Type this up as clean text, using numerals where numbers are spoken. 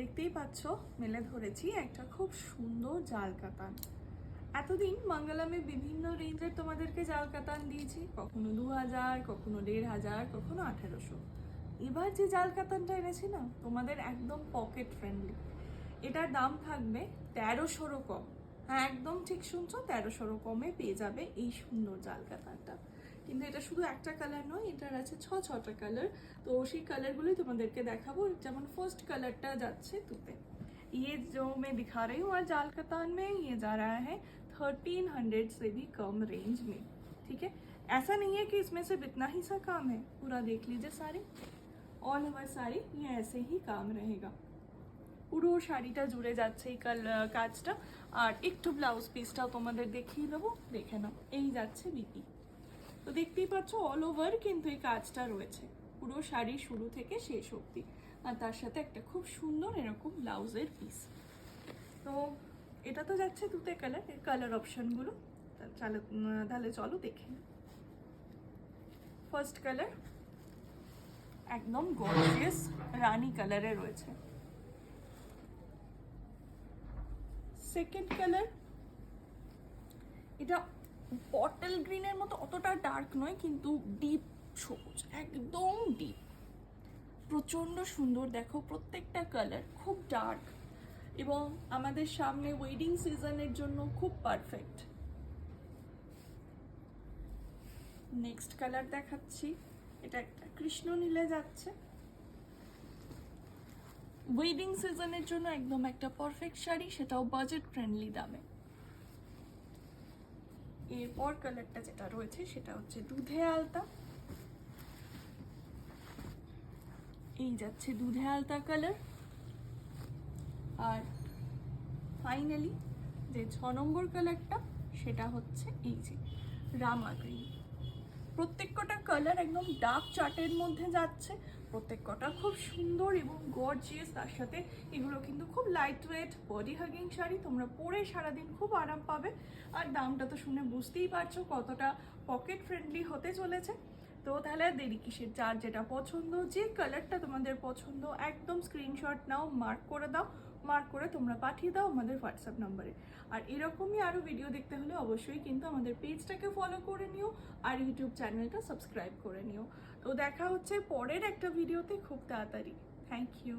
দেখতেই পাচ্ছ মেলে ধরেছি একটা খুব সুন্দর জাল কাতান। এতদিন মঙ্গলমে বিভিন্ন রেঞ্জের তোমাদেরকে জাল কাতান দিয়েছি, কখনো 2000, কখনো 1500, কখনো 1800। এবার যে জাল কাতানটা এনেছি না, তোমাদের একদম পকেট ফ্রেন্ডলি। এটার দাম থাকবে 1300 কম। হ্যাঁ, একদম ঠিক শুনছো, 1300 কমে পেয়ে যাবে এই সুন্দর জাল কাতানটা। কিন্তু এটা শুধু একটা কালার নয়, এটার আছে 6টা কালার। তো সেই কালারগুলোই তোমাদেরকে দেখাবো। যেমন ফার্স্ট কালারটা যাচ্ছে তুতে। ये जो मैं दिखा रही हूँ आज जाल कतान में, ये जा रहा है 1300 से भी कम रेंज में। ठीक है, ऐसा नहीं है कि इसमें सिर्फ इतना ही सा काम है, पूरा देख लीजिए साड़ी, ऑल ओवर साड़ी ये ऐसे ही काम रहेगा। পুরো শাড়িটা জুড়ে যাচ্ছে এই কাজটা। আর একটু ব্লাউজ পিসটাও তোমাদের দেখিয়ে দেবো, দেখে নাও। এই যাচ্ছে বিপি। তো দেখতেই পাচ্ছ অল ওভার কিন্তু এই কাজটা রয়েছে পুরো শাড়ি শুরু থেকে শেষ অবধি। আর তার সাথে একটা খুব সুন্দর এরকম ব্লাউজের পিস। তো এটা তো যাচ্ছে তুতে কালার, এর কালার অপশনগুলো তাহলে চলো দেখে নিই। ফার্স্ট কালার একদম গর্জিয়াস রানী কালারে রয়েছে। সেকেন্ড কালার এটা বটল গ্রিনের মতো অতটা ডার্ক নয়, কিন্তু ডিপ সবুজ, একদম ডিপ, প্রচন্ড সুন্দর। দেখো প্রত্যেকটা কালার খুব ডার্ক এবং আমাদের সামনে ওয়েডিং সিজনের জন্য খুব পারফেক্ট। নেক্সট কালার দেখাচ্ছি, এটা একটা কৃষ্ণ নীলে যাচ্ছে। ওয়েডিং সিজনের জন্য একদম একটা পারফেক্ট শাড়ি, সেটাও বাজেট ফ্রেন্ডলি দামে। এরপর কালারটা যেটা রয়েছে সেটা হচ্ছে দুধে আলতা। এই যাচ্ছে দুধে আলতা কালার। আর ফাইনালি যে 6 নম্বর কালারটা সেটা হচ্ছে এই যে রামা গ্রিন। প্রত্যেক কটা কালার একদম ডার্ক চার্টের মধ্যে যাচ্ছে, প্রত্যেক কটা খুব সুন্দর এবং গর্জিয়াস। তার সাথে এগুলো কিন্তু খুব light weight body hugging sari, তোমরা পরে সারাদিন খুব আরাম পাবে। আর দামটা তো শুনে বুঝতেই পারছো কতটা পকেট ফ্রেন্ডলি হতে চলেছে। তো তাহলে দেরি কিসের, যার যেটা পছন্দ, যে কালারটা তোমাদের পছন্দ, একদম স্ক্রিনশট নাও, মার্ক করে দাও, মার্ক করে তোমরা পাঠিয়ে দাও আমাদের হোয়াটসঅ্যাপ নাম্বারে। আর এরকমই আরও ভিডিও দেখতে হলে অবশ্যই কিন্তু আমাদের পেজটাকে ফলো করে নিও আর ইউটিউব চ্যানেলটা সাবস্ক্রাইব করে নিও। তো দেখা হচ্ছে পরের একটা ভিডিওতে খুব তাড়াতাড়ি। Thank you.